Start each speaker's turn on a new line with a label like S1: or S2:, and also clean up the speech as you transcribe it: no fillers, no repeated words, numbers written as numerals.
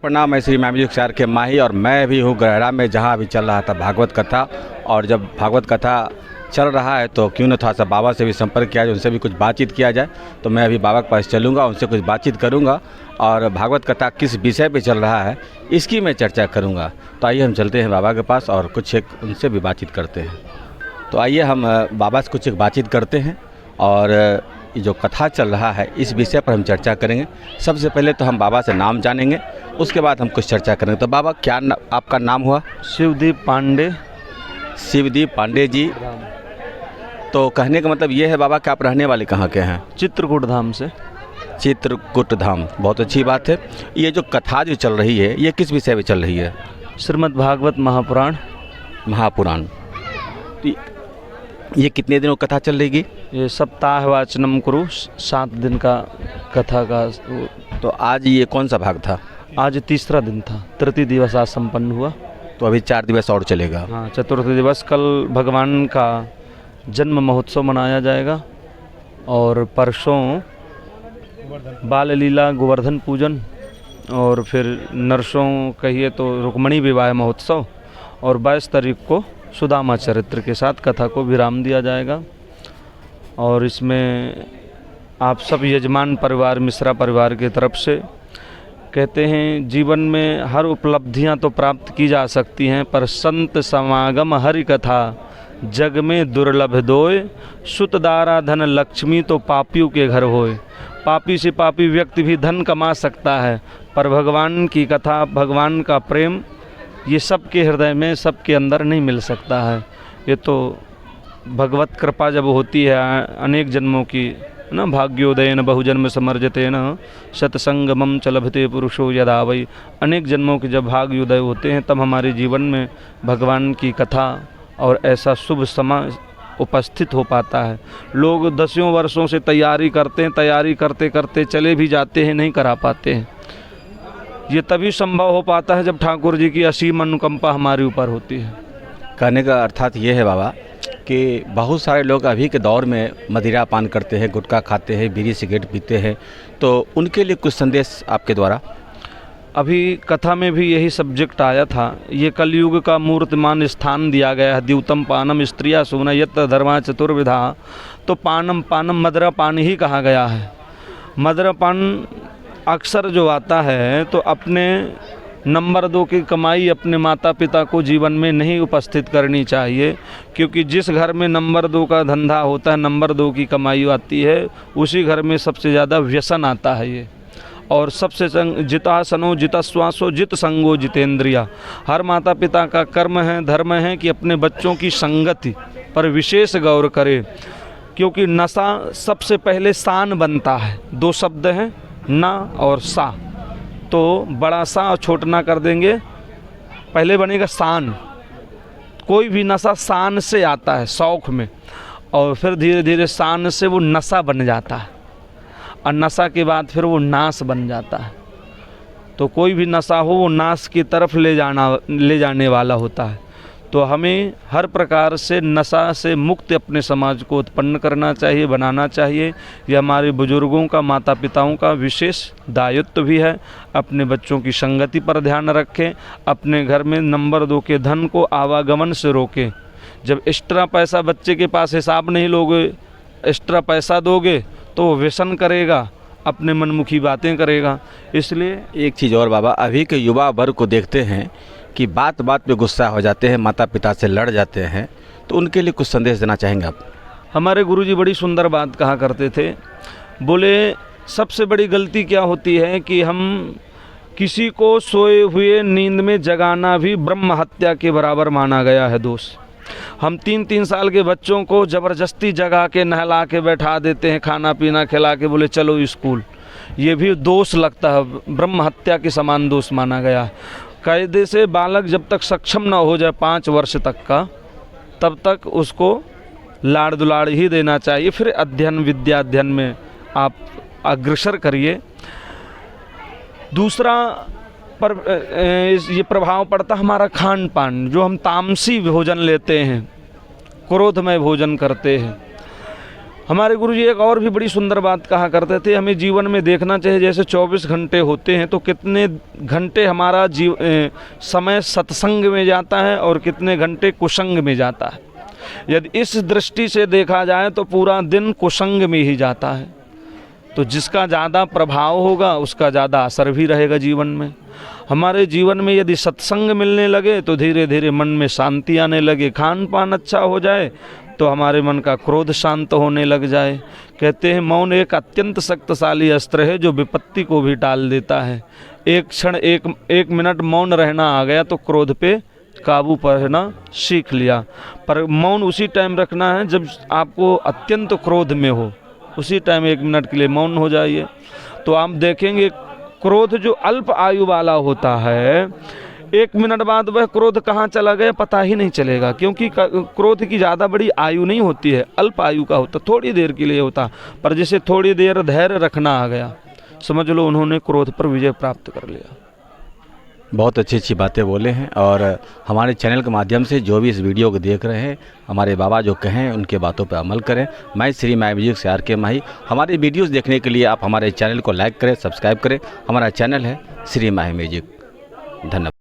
S1: प्रणाम। मैं श्री म्यूजिक शहर के माही और मैं भी हूँ गहरा में, जहाँ अभी चल रहा था भागवत कथा। और जब भागवत कथा चल रहा है तो क्यों न थोड़ा सा बाबा से भी संपर्क किया जाए, उनसे भी कुछ बातचीत किया जाए। तो मैं अभी बाबा के पास चलूँगा, उनसे कुछ बातचीत करूँगा और भागवत कथा किस विषय पे चल रहा है इसकी मैं चर्चा करूँगा। तो आइए हम चलते हैं बाबा के पास और कुछ एक उनसे भी बातचीत करते हैं। तो आइए हम बाबा से कुछ एक बातचीत करते हैं और ये जो कथा चल रहा है इस विषय पर हम चर्चा करेंगे। सबसे पहले तो हम बाबा से नाम जानेंगे, उसके बाद हम कुछ चर्चा करेंगे। तो बाबा क्या आपका नाम हुआ?
S2: शिवदीप पांडे।
S1: शिवदीप पांडे जी। तो कहने का मतलब ये है बाबा कि आप रहने वाले कहाँ के हैं?
S2: चित्रकूट धाम से।
S1: चित्रकूट धाम, बहुत अच्छी बात है। ये जो कथा जो चल रही है ये किस विषय में चल रही है?
S2: श्रीमद् भागवत महापुराण।
S1: महापुराण। ये कितने दिनों कथा चल रहेगी?
S2: ये सप्ताह वाचनम कुरु, 7 दिन का कथा का।
S1: तो आज ये कौन सा भाग था?
S2: आज तीसरा दिन था, तृतीय दिवस आज संपन्न हुआ।
S1: तो अभी 4 दिवस और चलेगा।
S2: हाँ, चतुर्थ दिवस। कल भगवान का जन्म महोत्सव मनाया जाएगा और परसों बाल लीला, गोवर्धन पूजन और फिर नरसों कहिए तो रुक्मणी विवाह महोत्सव, और 22 तारीख को सुदामा चरित्र के साथ कथा को विराम दिया जाएगा। और इसमें आप सब यजमान परिवार, मिश्रा परिवार की तरफ से कहते हैं जीवन में हर उपलब्धियां तो प्राप्त की जा सकती हैं, पर संत समागम हरि कथा जग में दुर्लभ दोय, सुतदारा धन लक्ष्मी तो पापियों के घर होए। पापी से पापी व्यक्ति भी धन कमा सकता है, पर भगवान की कथा, भगवान का प्रेम ये सबके हृदय में, सबके अंदर नहीं मिल सकता है। ये तो भगवत कृपा जब होती है अनेक जन्मों की न, भाग्योदयन बहुजन्म समर्जते न सत्संगमम च लभते पुरुषो यदा वै। अनेक जन्मों के जब भाग्योदय होते हैं तब हमारे जीवन में भगवान की कथा और ऐसा शुभ समय उपस्थित हो पाता है। लोग दसियों वर्षों से तैयारी करते हैं, तैयारी करते करते चले भी जाते हैं, नहीं करा पाते हैं। ये तभी संभव हो पाता है जब ठाकुर जी की असीम अनुकंपा हमारे ऊपर होती है।
S1: कहने का अर्थात ये है बाबा कि बहुत सारे लोग अभी के दौर में मदिरा पान करते हैं, गुटखा खाते हैं, बीड़ी सिगरेट पीते हैं, तो उनके लिए कुछ संदेश आपके द्वारा?
S2: अभी कथा में भी यही सब्जेक्ट आया था। ये कलयुग का मूर्तिमान स्थान दिया गया है। द्यूतम पानम स्त्रिया सुन यत धर्मा चतुर्विधा। तो पानम पानम मदरा पान ही कहा गया है। मदरा पान अक्सर जो आता है तो अपने नंबर 2 की कमाई अपने माता पिता को जीवन में नहीं उपस्थित करनी चाहिए, क्योंकि जिस घर में नंबर 2 का धंधा होता है, नंबर 2 की कमाई आती है, उसी घर में सबसे ज़्यादा व्यसन आता है ये। और सबसे जितासनो जितश्वासो जित संगो जितेंद्रिया। हर माता पिता का कर्म है, धर्म है कि अपने बच्चों की संगति पर विशेष गौर करे, क्योंकि नशा सबसे पहले सान बनता है। 2 शब्द हैं, ना और सा। तो बड़ा सा और छोटा ना कर देंगे, पहले बनेगा सान। कोई भी नशा सान से आता है, शौक में, और फिर धीरे धीरे सान से वो नशा बन जाता है, और नशा के बाद फिर वो नाश बन जाता है। तो कोई भी नशा हो वो नाश की तरफ ले जाने वाला होता है। तो हमें हर प्रकार से नशा से मुक्त अपने समाज को उत्पन्न करना चाहिए, बनाना चाहिए। ये हमारे बुजुर्गों का, माता पिताओं का विशेष दायित्व भी है। अपने बच्चों की संगति पर ध्यान रखें, अपने घर में नंबर 2 के धन को आवागमन से रोकें। जब एक्स्ट्रा पैसा बच्चे के पास हिसाब नहीं लोगे, एक्स्ट्रा पैसा दोगे तो वो व्यसन करेगा, अपने मनमुखी बातें करेगा। इसलिए
S1: एक चीज़ और बाबा, अभी के युवा वर्ग को देखते हैं कि बात बात पे गुस्सा हो जाते हैं, माता पिता से लड़ जाते हैं, तो उनके लिए कुछ संदेश देना चाहेंगे आप?
S2: हमारे गुरुजी बड़ी सुंदर बात कहा करते थे। बोले सबसे बड़ी गलती क्या होती है कि हम किसी को सोए हुए नींद में जगाना भी ब्रह्म हत्या के बराबर माना गया है दोष। हम 3-3 साल के बच्चों को ज़बरदस्ती जगा के नहला के बैठा देते हैं, खाना पीना खिला के बोले चलो स्कूल। ये भी दोष लगता है, ब्रह्म हत्या के समान दोष माना गया है। कायदे से बालक जब तक सक्षम ना हो जाए 5 वर्ष तक का, तब तक उसको लाड़ दुलाड़ ही देना चाहिए। फिर अध्ययन, विद्या अध्ययन में आप अग्रसर करिए। दूसरा पर ये प्रभाव पड़ता हमारा खान पान। जो हम तामसी भोजन लेते हैं, क्रोधमय भोजन करते हैं, हमारे गुरुजी एक और भी बड़ी सुंदर बात कहा करते थे, हमें जीवन में देखना चाहिए जैसे 24 घंटे होते हैं तो कितने घंटे हमारा समय सत्संग में जाता है और कितने घंटे कुसंग में जाता है। यदि इस दृष्टि से देखा जाए तो पूरा दिन कुसंग में ही जाता है, तो जिसका ज़्यादा प्रभाव होगा उसका ज़्यादा असर भी रहेगा जीवन में। हमारे जीवन में यदि सत्संग मिलने लगे तो धीरे धीरे मन में शांति आने लगे, खान पान अच्छा हो जाए तो हमारे मन का क्रोध शांत होने लग जाए। कहते हैं मौन एक अत्यंत शक्तिशाली अस्त्र है जो विपत्ति को भी टाल देता है। एक क्षण एक मिनट मौन रहना आ गया तो क्रोध पे काबू पाना सीख लिया। पर मौन उसी टाइम रखना है जब आपको अत्यंत क्रोध में हो, उसी टाइम 1 मिनट के लिए मौन हो जाइए। तो आप देखेंगे क्रोध जो अल्प आयु वाला होता है, 1 मिनट बाद वह क्रोध कहाँ चला गया पता ही नहीं चलेगा, क्योंकि क्रोध की ज़्यादा बड़ी आयु नहीं होती है, अल्प आयु का होता, थोड़ी देर के लिए होता। पर जैसे थोड़ी देर धैर्य रखना आ गया, समझ लो उन्होंने क्रोध पर विजय प्राप्त कर लिया।
S1: बहुत अच्छी अच्छी बातें बोले हैं, और हमारे चैनल के माध्यम से जो भी इस वीडियो को देख रहे हैं, हमारे बाबा जो कहें उनके बातों पर अमल करें। मैं श्री माही म्यूजिक से आर के माही। हमारे वीडियोस देखने के लिए आप हमारे चैनल को लाइक करें, सब्सक्राइब करें। हमारा चैनल है श्री माही म्यूजिक। धन्यवाद।